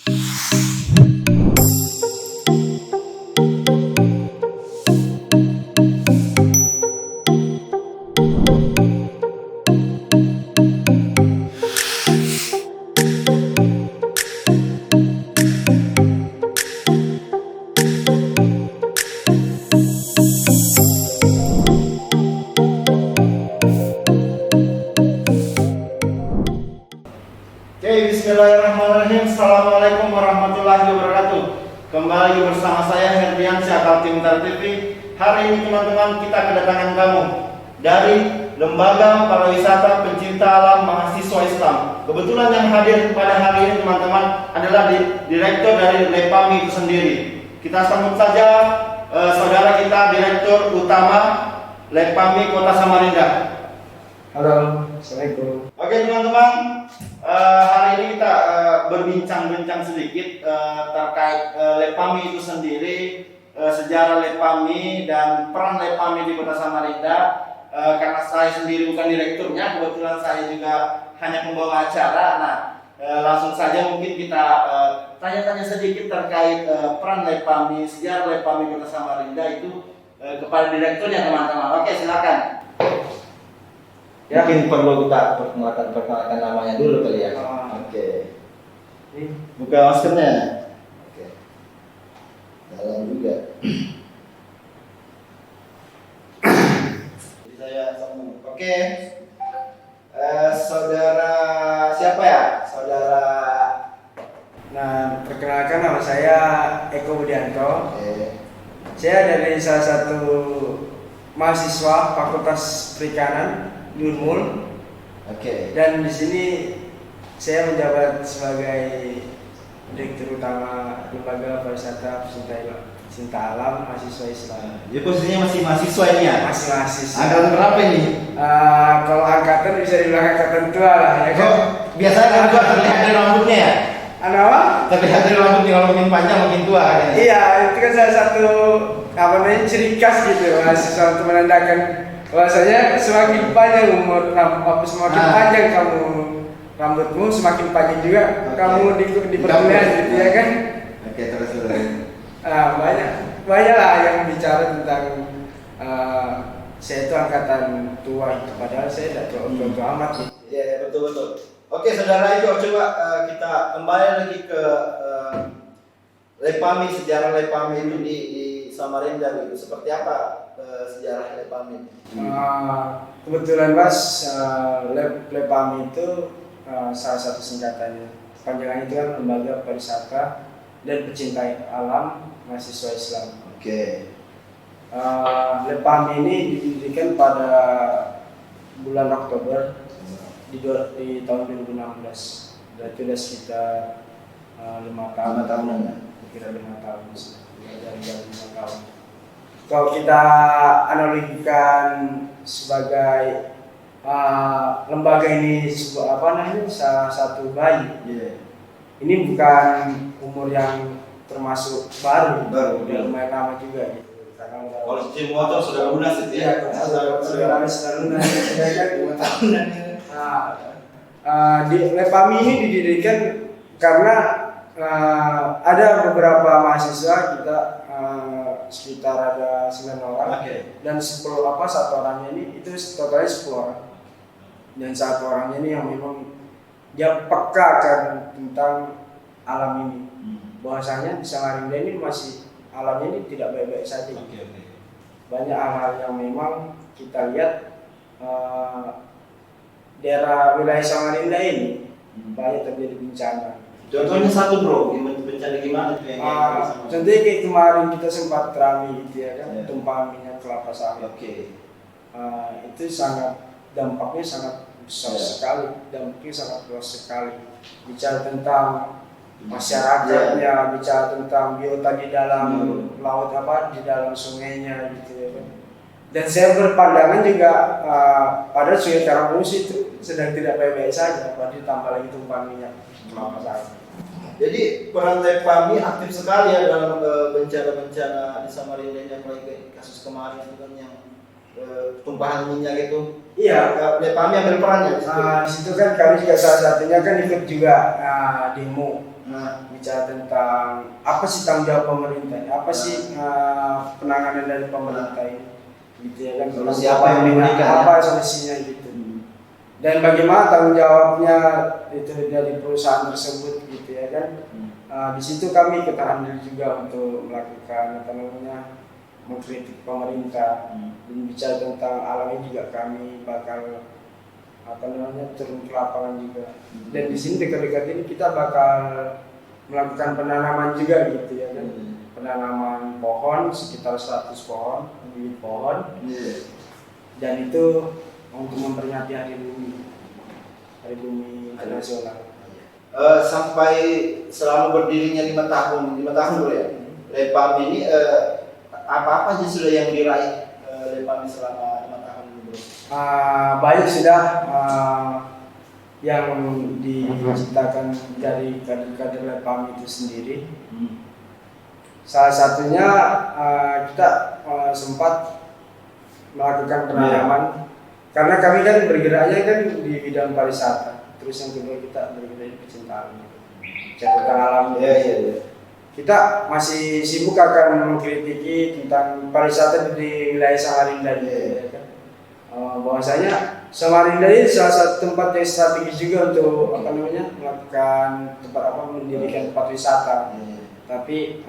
Bismillahirrahmanirrahim. Assalamualaikum warahmatullahi wabarakatuh. Kembali bersama saya Herdian Syakal Timtar TV. Hari ini teman-teman kita kedatangan kamu dari Lembaga Pariwisata Pencinta Alam Mahasiswa Islam. Kebetulan yang hadir pada hari ini teman-teman adalah direktur dari LEPAMI itu sendiri. Kita sambut saja saudara kita Direktur Utama LEPAMI Kota Samarinda. Halo, Assalamualaikum. Oke teman-teman, hari ini kita berbincang-bincang sedikit terkait LEPAMI itu sendiri, sejarah LEPAMI dan peran LEPAMI di Kota Samarinda. Karena saya sendiri bukan direkturnya, kebetulan saya juga hanya pembawa acara. Nah, langsung saja mungkin kita tanya-tanya sedikit terkait peran LEPAMI, sejarah LEPAMI Kota Samarinda itu kepada direkturnya teman-teman. Oke, silakan. Ya. Mungkin perlu kita perkenalkan namanya dulu kali ya. Oke. Buka maskernya. Oke. Dalam juga. Jadi saya sambung. Oke. Saudara siapa ya? Saudara. Nah, perkenalkan nama saya Eko Budianto. Oke. Saya dari salah satu mahasiswa Fakultas Perikanan Unmul. Oke. Dan di sini saya menjabat sebagai Direktur Utama Lembaga Pariwisata Pencinta Alam Mahasiswa Islam. Jadi posisinya masih mahasiswa ini ya? Masih mahasiswa. Angkatan berapa ini? Kalau angkatan bisa dibilang angkatan tua lah ya kan. Biasanya kan tua terlihat dari rambutnya ya? Apa? Terlihat dari rambutnya, kalau makin panjang makin tua kan? Iya, itu kan salah satu ciri khas gitu mahasiswa untuk menandakan bahwasanya semakin panjang semakin panjang kamu rambutmu, semakin panjang juga kamu di perkuliahan gitu ya kan. Oke, terus. Banyak lah yang bicara tentang saya itu angkatan tua itu, padahal saya tidak tua amat gitu. Ya, betul. Oke, saudara itu coba kita kembali lagi ke LEPAMI, sejarah LEPAMI itu di Samarinda gitu. Seperti apa sejarah LEPAMI? Kebetulan Mas, LEPAMI itu salah satu singkatannya. Panjangannya itu kan Lembaga Pariwisata dan Pencinta Alam Mahasiswa Islam. Oke. LEPAMI ini didirikan pada bulan Oktober di tahun 2016. Berarti sudah sekitar 5 tahun. 5 tahunan ya? Kira 5 tahun. Dari 5 tahun. Kalau kita analogikan sebagai lembaga ini sebuah salah satu bayi. Yeah. Ini bukan umur yang termasuk baru. Udah lumayan lama juga gitu. Kalau cuci motor sudah lunas itu ya? Sudah lunas. Sudah kan 5 tahunan. Di LEPAMI ini didirikan karena ada beberapa mahasiswa kita sekitar ada 9 orang. Okay. Dan satu orangnya ini itu totalnya 10 orang. Dan satu orangnya ini yang memang dia peka kan tentang alam ini. Bahwasanya di Samarinda ini masih alamnya ini tidak baik-baik saja. Okay. Banyak hal-hal yang memang kita lihat daerah wilayah Samarinda ini banyak terjadi bencana. Contohnya satu bro, bencana gimana tuh yang contohnya kayak kemarin kita sempat rame gitu ya kan, tumpahan minyak kelapa sawit. Oke. Itu dampaknya sangat besar sekali, dampaknya sangat luas sekali. Bicara tentang masyarakatnya, bicara tentang biota di dalam laut di dalam sungainya gitu ya kan. Dan saya berpandangan juga pada Sungai Karangbungus itu sedang tidak baik-baik saja, apalagi ditambah lagi tumpahan minyak kelapa sawit. Jadi peran LEPAMI aktif sekali ya dalam bencana-bencana di Samarinda yang mulai kasus kemarin itu kan yang tumpahan minyak gitu. Iya. Lepami ambil perannya di situ. Di situ kan kami juga salah satunya kan ikut juga demo Nah, bicara tentang apa sih tanggung jawab pemerintah, apa sih penanganan dari pemerintah ini, gitu ya kan. Solusi apa yang diberikan, ya? Apa solusinya gitu. Dan bagaimana tanggung jawabnya itu dari perusahaan tersebut gitu ya kan. Di situ kami ikut andil juga untuk melakukan apa namanya mengkritik pemerintah dan bicara tentang alamnya juga kami bakal apa namanya turun ke lapangan juga. Dan di sini dekat-dekat ini kita bakal melakukan penanaman juga gitu ya kan. Penanaman pohon sekitar 100 pohon, bibit pohon. Dan itu untuk memperingati Hari Bumi Internasional. sampai selama berdirinya 5 tahun dulu ya. Lepami ini apa-apa aja sudah yang diraih Lepami selama 5 tahun dulu? Banyak sudah yang diciptakan dari kader-kader Lepami itu sendiri. Salah satunya kita sempat melakukan penanaman karena kami kan bergeraknya kan di bidang pariwisata. Terus yang kedua kita bergerak di kecintaan, tentang alam. Iya. Kita masih sibuk akan mengkritiki tentang pariwisata di wilayah Samarinda ya kan. Bahwasanya Samarinda ini salah satu tempat yang strategis juga untuk apa namanya melakukan mendirikan tempat wisata. Tapi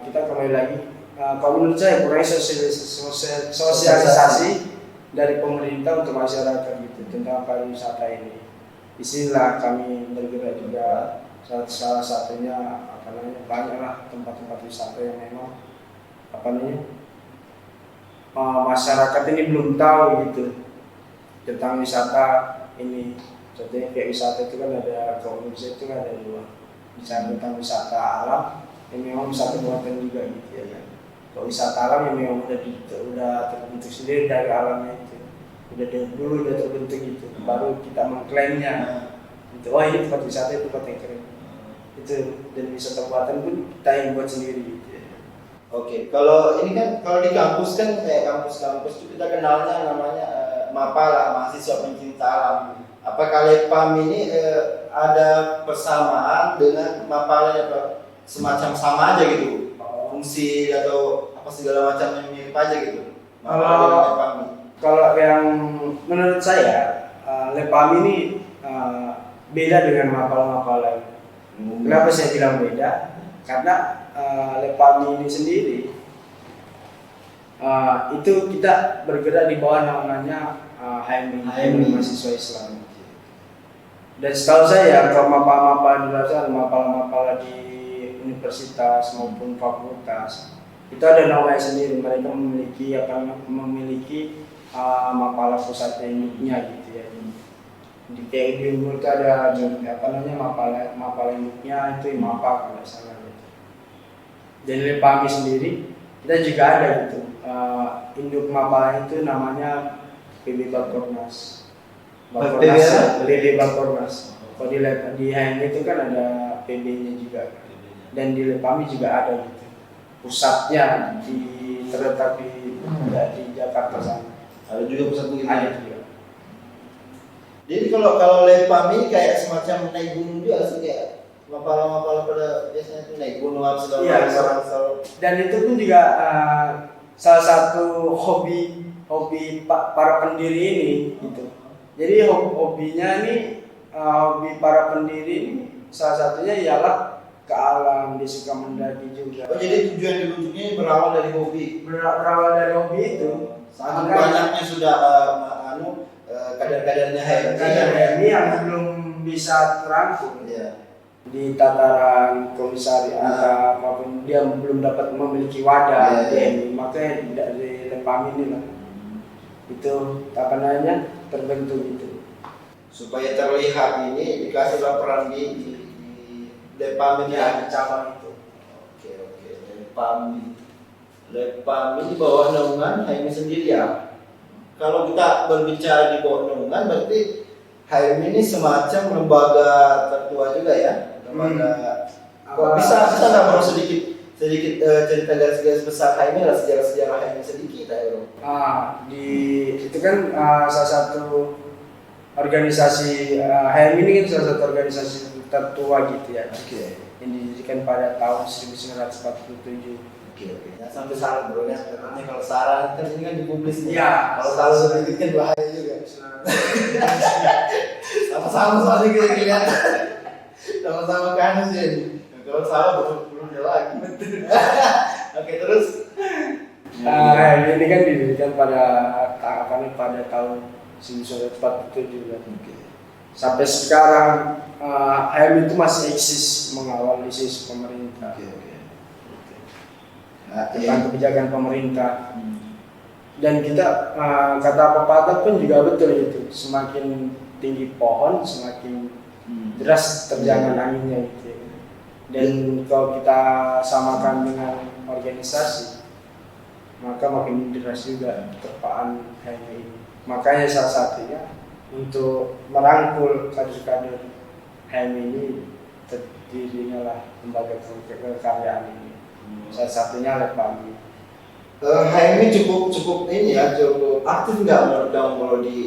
kita kembali lagi, kalau menurut saya kurang sosialisasi dari pemerintah untuk masyarakat gitu tentang pariwisata ini. Disinilah kami bergerak juga. Salah satunya apa namanya banyaklah tempat-tempat wisata yang memang apa namanya masyarakat ini belum tahu gitu tentang wisata ini. Contohnya kayak wisata itu kan ada komunitas itu kan ada dua. Bicara tentang wisata alam yang memang wisata buatan juga gitu ya kan. Kalau wisata alam yang memang udah terbentuk sendiri dari alamnya itu. Udah terbentuk gitu. Baru kita mengklaimnya. Gitu. Oh ini tempat wisata itu tempat yang keren. Itu dan wisata buatan pun kita yang buat sendiri gitu ya. Oke, kalau ini kan kalau di kampus kan kampus itu kita kenalnya namanya Mapala, mahasiswa pencinta alam. Apakah Lepam ini ada persamaan dengan Mapala atau semacam sama aja gitu? Fungsi atau apa segala macam yang mirip aja gitu? Mapala dan Lepam. Kalau yang menurut saya Lepam ini beda dengan Mapala-Mapala. Kenapa saya bilang beda? Karena Lepami ini sendiri itu kita bergerak di bawah namanya HMI mahasiswa Islam. Dan setahu saya kalau mapala-mapala di luar sana, mapala-mapala di universitas maupun fakultas itu ada namanya sendiri. Mereka memiliki mapala pusat induknya gitu ya. Di kayak di Unggul itu ada mapala induknya itu MAPA kalau nggak salah gitu. Dan Lepami sendiri kita juga ada gitu induk mapala itu namanya PB Bakornas. PB Bakornas. Kalau di HM itu kan ada PB-nya juga. Dan di Lepami juga ada gitu. Pusatnya terletak di Jakarta sana. Ada juga pusat begitu. Ada juga. Jadi kalau Lepam ini kayak semacam naik gunung juga sih, kayak mapala-mapala pada biasanya itu naik gunung harus segala. Dan itu pun juga salah satu hobi para pendiri ini gitu. Jadi hobinya ini hobi para pendiri ini salah satunya ialah ke alam, dia suka mendaki juga. Oh, jadi tujuan dibentuknya ini berawal dari hobi. Berawal dari hobi itu. Sangat banyaknya sudah kader-kadernya HMI yang belum bisa terangkum di tataran komisariat maupun dia belum dapat memiliki wadah HMI, makanya dari Lepam ini lah itu apa namanya terbentuk itu supaya terlihat ini dikasih peran di Lepam ini ada cabang itu. Oke, Lepam ini bawah naungan HMI sendiri ya. Kalau kita berbicara di bawah naungan berarti HMI ini semacam lembaga tertua juga ya. Lembaga. Kok bisa nggak bro sedikit sedikit cerita garis-garis besar HMI adalah sejarah-sejarah HMI sedikit ya bro. Itu kan salah satu organisasi HMI ini kan salah satu organisasi tertua gitu ya. Oke. Yang didirikan pada tahun 1947. Oke. Nah, sampai saran bro ya. Karena kalau saran kan ini kan dipublis nih. Iya. Kalau salah sedikit kan bahaya juga. Sama-sama soalnya kita kelihatan. Sama-sama kan sih. Kalau salah belum lagi. Oke terus. Ini kan didirikan pada tahun 1947 kan. Sampai sekarang HMI itu masih eksis mengawal isu pemerintah. Tentang kebijakan pemerintah. Dan kita kata pepatah pun juga betul itu, semakin tinggi pohon semakin deras terjangan anginnya gitu. Dan kalau kita samakan dengan organisasi, maka makin deras juga terpaan HMI ini. Makanya salah satunya untuk merangkul kader-kader HMI ini terdirinya lah lembaga kekaryaan ini. Salah satunya LEPAMI. HMI cukup ini ya, cukup aktif nggak menurut kamu kalau di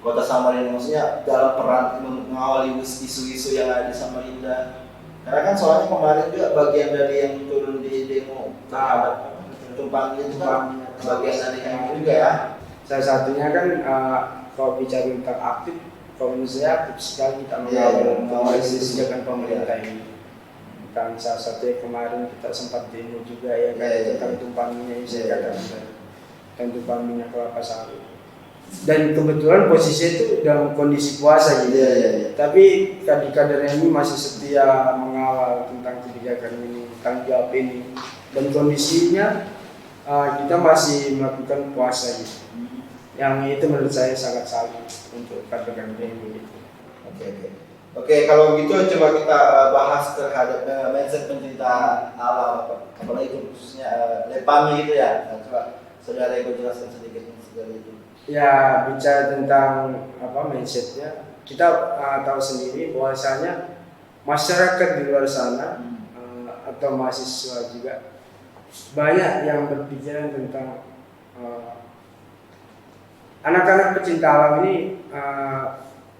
Kota Samarinda, maksudnya dalam peran mengawali isu-isu yang ada di Samarinda. Karena kan soalnya kemarin juga bagian dari yang turun di demo terhadap tumpangnya itu kan bagian dari HMI juga ya. Salah satunya kan kalau bicara tentang aktif, kalau menurut saya aktif sekali kita mengawal kebijakan pemerintah ini. Kan salah satunya kemarin kita sempat demo juga ya kan tentang tumpang minyak yang saya katakan tentang tumpang minyak kelapa sawit. Dan kebetulan posisi itu dalam kondisi puasa gitu. Tapi kader-kader ini masih setia mengawal tentang kebijakan ini, tanggung jawab ini. Dan kondisinya kita masih melakukan puasa gitu. Yang itu menurut saya sangat salut untuk kader-kader ini gitu. Oke, kalau gitu coba kita bahas terhadap mindset pencinta alam, apalagi khususnya LEPAMI itu ya. Coba saudara Eko jelaskan sedikit dari itu. Ya, bicara tentang mindsetnya, kita tahu sendiri bahwasanya masyarakat di luar sana atau mahasiswa juga banyak yang berpikiran tentang anak-anak pecinta alam ini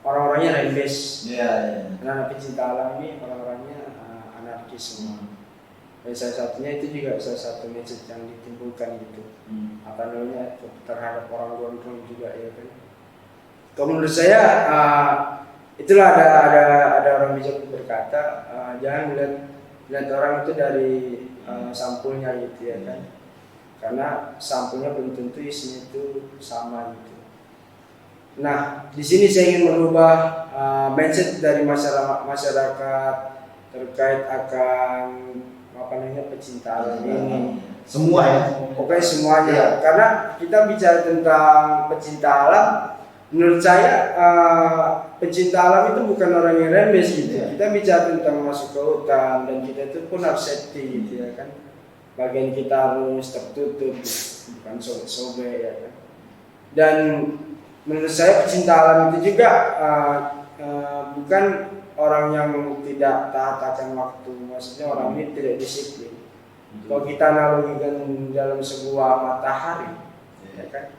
orang-orangnya rembes. Anak-anak pecinta alam ini orang-orangnya anarkis semua. Dan salah satunya itu juga salah satu message yang ditimbulkan gitu. Terhadap orang gondrong juga ya kan. Kalau menurut saya itulah ada orang bijak berkata jangan lihat orang itu dari sampulnya gitu ya kan. Karena sampulnya belum tentu isinya itu sama gitu. Nah, di sini saya ingin merubah mindset dari masyarakat terkait akan pecinta alam ini. Semua ya. Pokoknya semuanya. Karena kita bicara tentang pecinta alam, menurut saya pecinta alam itu bukan orang yang rembes gitu. Kita bicara tentang masuk ke hutan dan kita itu pun harus safety gitu ya kan. Bagian kita harus tertutup, bukan sobek ya kan. Dan menurut saya pecinta alam itu juga bukan orang yang tidak taat akan waktu, maksudnya orang ini tidak disiplin. Kalau kita analogikan dalam sebuah matahari, ya kan,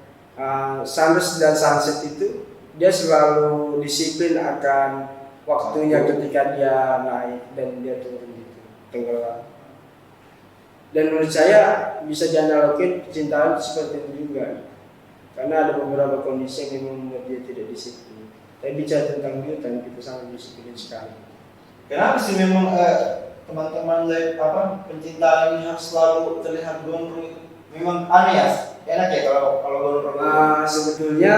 sunrise dan sunset itu dia selalu disiplin akan waktunya ketika dia naik dan dia turun gitu, tenggelam. Dan menurut saya bisa dianalogikan kecintaan seperti itu juga. Karena ada beberapa kondisi yang memang membuat dia tidak disiplin. Tapi bicara tentang hutan kita sangat disiplin sekali. Kenapa sih memang teman-teman pencinta ini harus selalu terlihat gondrong itu? Memang aneh ya, enak ya kalau gondrong. Sebetulnya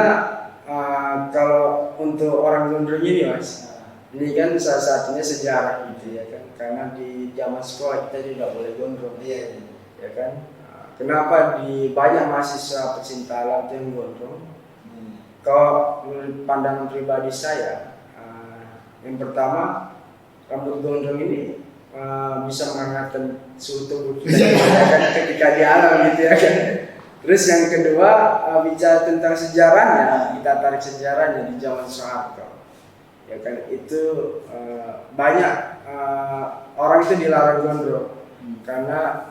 kalau untuk orang gondrong ini mas, ini kan salah satunya sejarah gitu ya kan. Karena di zaman sekolah kita tidak boleh gondrong. Iya. Ya kan. Kenapa di banyak mahasiswa pecinta alam yang gondrong? Kalau menurut pandangan pribadi saya, yang pertama rambut gondrong ini bisa menghangatkan suhu tubuh kita ketika di alam gitu ya kan. Terus yang kedua bicara tentang sejarahnya, kita tarik sejarahnya di zaman Soeharto. Ya kan itu banyak orang itu dilarang gondrong. karena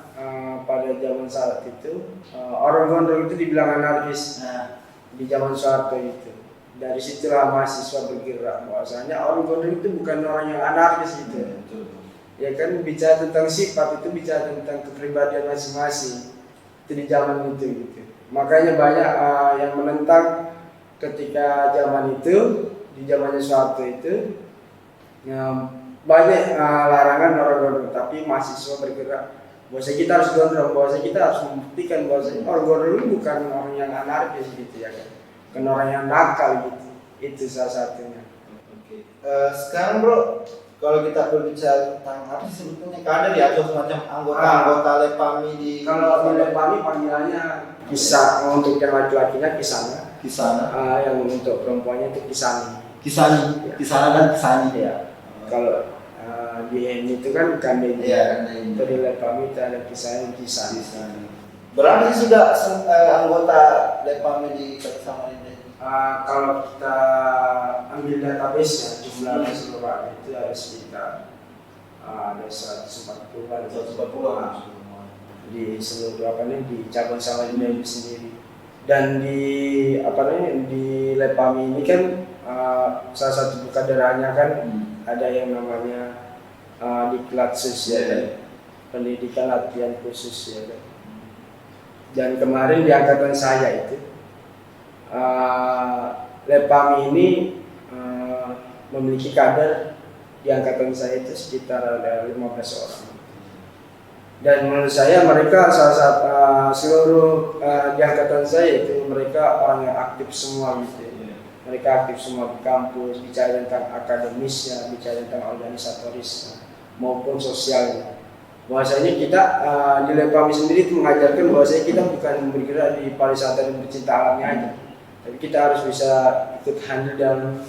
pada zaman saat itu orang gondrong itu dibilang anarkis di zaman Soeharto itu. Dari situlah mahasiswa bergerak bahwasanya orang gondrong itu bukan orang yang anarkis gitu. Ya kan, bicara tentang sifat itu bicara tentang kepribadian masing-masing itu di zaman itu gitu. Makanya banyak yang menentang ketika zaman itu, di zamannya Soeharto itu banyak larangan orang gondrong, tapi mahasiswa bergerak bahwasanya kita harus gondrong, bahwasanya kita harus membuktikan bahwasanya orang gondrong itu bukan orang yang anarkis gitu ya kan, bukan orang yang nakal gitu. Itu salah satunya. Sekarang bro, kalau kita berbicara tentang apa sih sebetulnya kader ya, atau semacam anggota Lepami di Kalau di Lepami panggilannya kisah, untuk yang laki-lakinya kisana, yang untuk perempuannya itu kisani. Kisana dan Kisani Ya. Kalau di HEMI itu kan kandeng. Iya, Itu di Lepami itu ada kisahnya kisani. Berapa sih sudah anggota Lepami di Samarinda? Kalau kita ambil database ya, jumlah keseluruhan itu ada sekitar ada 140-an. Di seluruh di cabang Samarinda itu sendiri. Dan di di Lepami ini kan salah satu kadernya kan ada yang namanya diklat sosial, pendidikan latihan khusus ya kan. Dan kemarin di angkatan saya itu Lepami ini memiliki kader di angkatan saya itu sekitar ada 15 orang. Dan menurut saya mereka seluruh di angkatan saya itu mereka orang yang aktif semua gitu. Mereka aktif semua di kampus, bicara tentang akademisnya, bicara tentang organisatorisnya maupun sosialnya. Bahwasanya kita di Lepami sendiri itu mengajarkan bahwasanya kita bukan bergerak di pariwisata dan bercinta alamnya aja, tapi kita harus bisa ikut handle dan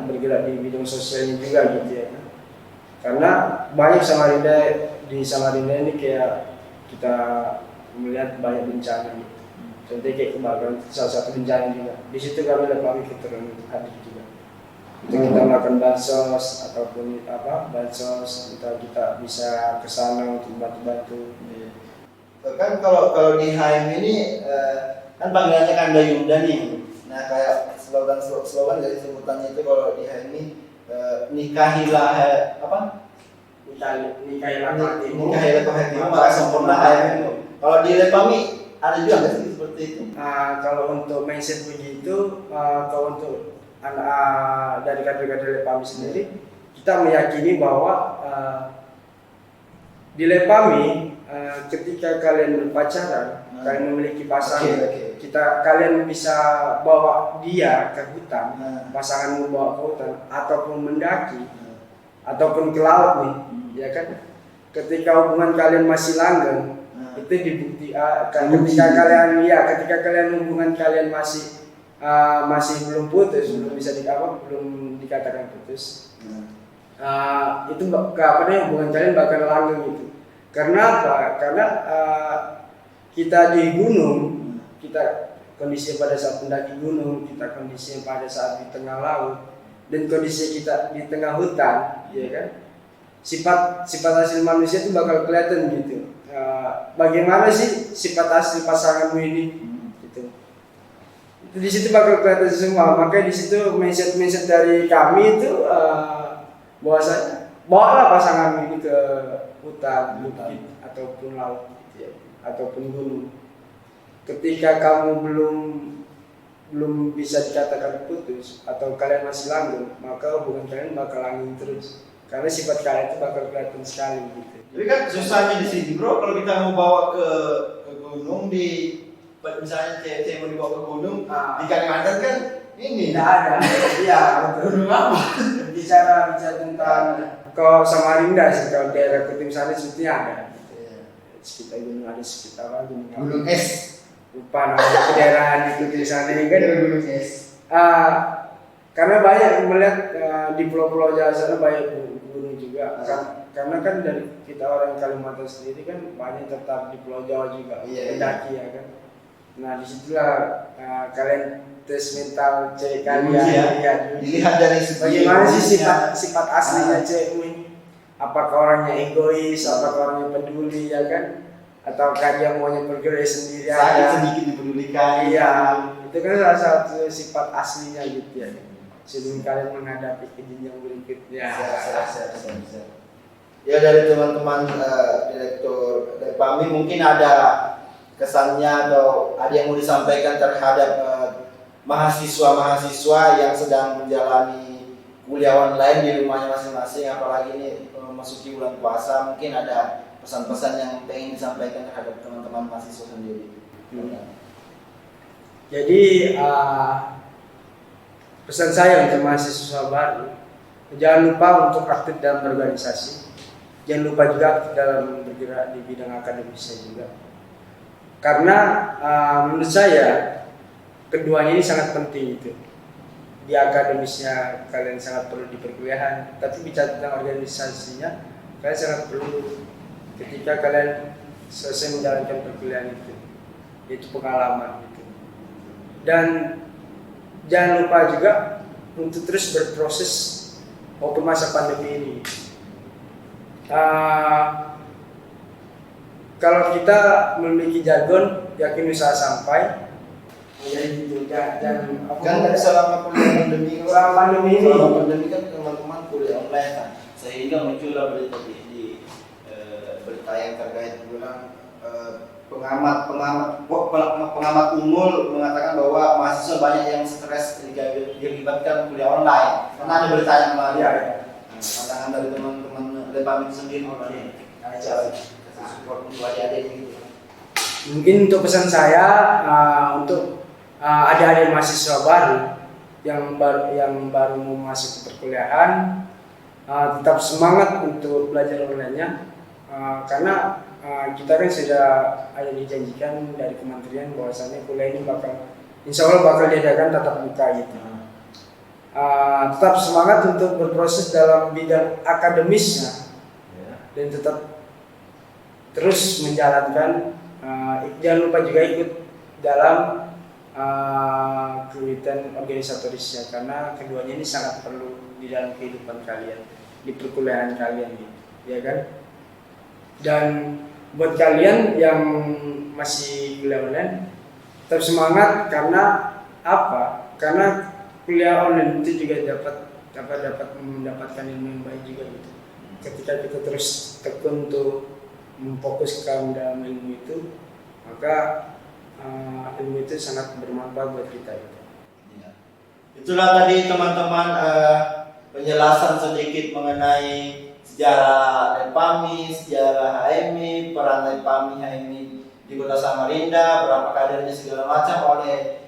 bergerak di bidang sosialnya juga gitu ya. Karena banyak di Samarinda ini kayak kita melihat banyak bencana gitu. Contohnya kayak kebakaran, salah satu bencana juga. Di situ kami Lepami keturun hadir juga. Itu kita melakukan bansos ataupun bansos, kita bisa ke sana untuk bantu-bantu. Kan kalau di HM ini kan panggilannya kan Dayuda nih. Nah kayak slogan dari sebutannya itu kalau di HM ini nikahilah Nikahilah hatimu maka sempurna HM itu. Kalau di Lepami ada juga nggak sih seperti itu? Kalau untuk mindset begitu, kalau untuk dari kader-kader Lepami sendiri, kita meyakini bahwa di Lepami ketika kalian berpacaran, kalian memiliki pasangan, kalian bisa bawa dia ke hutan, pasanganmu bawa ke hutan, ataupun mendaki, ataupun ke laut nih, ya kan? Ketika hubungan kalian masih langgeng, itu dibuktikan ketika hubungan kalian masih belum putus, belum dikatakan putus, itu hubungan kalian bakal langgeng gitu. Karena apa? Karena kita di gunung, kita kondisi pada saat mendaki gunung, kita kondisi pada saat di tengah laut, dan kondisi kita di tengah hutan, ya kan? Sifat asli manusia itu bakal kelihatan gitu. Bagaimana sih sifat asli pasanganmu ini? Gitu. Itu di situ bakal kelihatan semua. Makanya di situ mindset dari kami itu bahwasanya bawalah pasanganmu ini ke hutan, bukit ataupun laut, gitu ya, ataupun gunung. Ketika kamu belum bisa dikatakan putus atau kalian masih langgeng, maka hubungan kalian bakal langgeng terus. Karena sifat kalian itu bakal kelihatan sekali gitu. Tapi kan susahnya di sini bro, kalau kita mau bawa ke gunung misalnya cewek mau dibawa ke gunung di Kalimantan kan ini tidak ada. Iya, gunung apa? Bicara tentang kalau Samarinda sih, kalau daerah Kutim sana sebetulnya ada. Sekitar gunung ada sekitar gunung es. Lupa nama daerah di sana ini kan gunung es. Karena banyak melihat di pulau-pulau Jawa sana banyak gunung juga. Karena kan dari kita orang Kalimantan sendiri kan banyak tetap di Pulau Jawa juga, mendaki ya kan. Nah disitulah kalian tes mental cewek kalian, dilihat dari bagaimana sih sifat aslinya cewekmu ini. apakah orangnya egois, apakah orangnya peduli ya kan, ataukah dia maunya bergerak sendiri Saya aja. sedikit dipedulikan. Iya, itu kan salah satu sifat aslinya gitu ya. Sebelum kalian menghadapi ke jenjang berikutnya. Siap. Ya dari teman-teman direktur Lepami mungkin ada kesannya atau ada yang mau disampaikan terhadap mahasiswa-mahasiswa yang sedang menjalani kuliah online di rumahnya masing-masing, apalagi ini memasuki bulan puasa, mungkin ada pesan-pesan yang ingin disampaikan terhadap teman-teman mahasiswa sendiri. Jadi pesan saya untuk mahasiswa baru, jangan lupa untuk aktif dalam berorganisasi, jangan lupa juga aktif dalam bergerak di bidang akademisnya juga. Karena menurut saya keduanya ini sangat penting itu. Di akademisnya kalian sangat perlu di perkuliahan, tapi bicara tentang organisasinya kalian sangat perlu ketika kalian selesai menjalankan perkuliahan itu pengalaman gitu. Dan jangan lupa juga untuk terus berproses waktu masa pandemi ini. Kalau kita memiliki jargon, yakin usaha sampai. Jadi gitu, jangan Kan selama kuliah pandemi selama pandemi ini. selama pandemi kan teman-teman kuliah online kan, sehingga muncullah berita di berita yang terkait bilang pengamat umum mengatakan bahwa mahasiswa banyak yang stres dilibatkan kuliah online karena ada berita yang lain. Iya. Pandangan dari teman-teman Lepami itu sendiri cara support untuk adik-adik gitu. Mungkin untuk pesan saya untuk adik-adik mahasiswa baru yang baru mau masuk ke perkuliahan, tetap semangat untuk belajar online-nya, karena kita kan sudah ada dijanjikan dari kementerian bahwasanya kuliah ini insya Allah bakal diadakan tatap muka gitu. Tetap semangat untuk berproses dalam bidang akademisnya dan tetap terus menjalankan. Jangan lupa juga ikut dalam kegiatan organisatorisnya, karena keduanya ini sangat perlu di dalam kehidupan kalian, di perkuliahan kalian gitu, ya kan? Dan buat kalian yang masih kuliah online, tetap semangat karena apa? Karena kuliah online itu juga dapat mendapatkan ilmu yang baik juga gitu. Ketika kita terus tekun untuk memfokuskan dalam ilmu itu, maka ilmu itu sangat bermanfaat buat kita gitu. Ya. Itulah tadi teman-teman penjelasan sedikit mengenai sejarah Lepami, sejarah HMI, peran Lepami HMI di Kota Samarinda, berapa kadernya segala macam oleh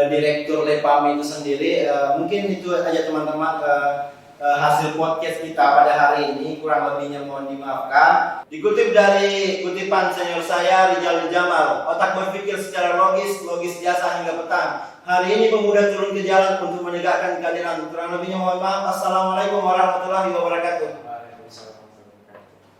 Direktur Lepami itu sendiri. Mungkin itu aja teman-teman hasil podcast kita pada hari ini, kurang lebihnya mohon dimaafkan. Dikutip dari kutipan senior saya Rizal Jamal, otak berpikir secara logis jasa hingga petang. Hari ini pemuda turun ke jalan untuk menegakkan keadilan. Kurang lebihnya mohon maaf. Assalamualaikum warahmatullahi wabarakatuh.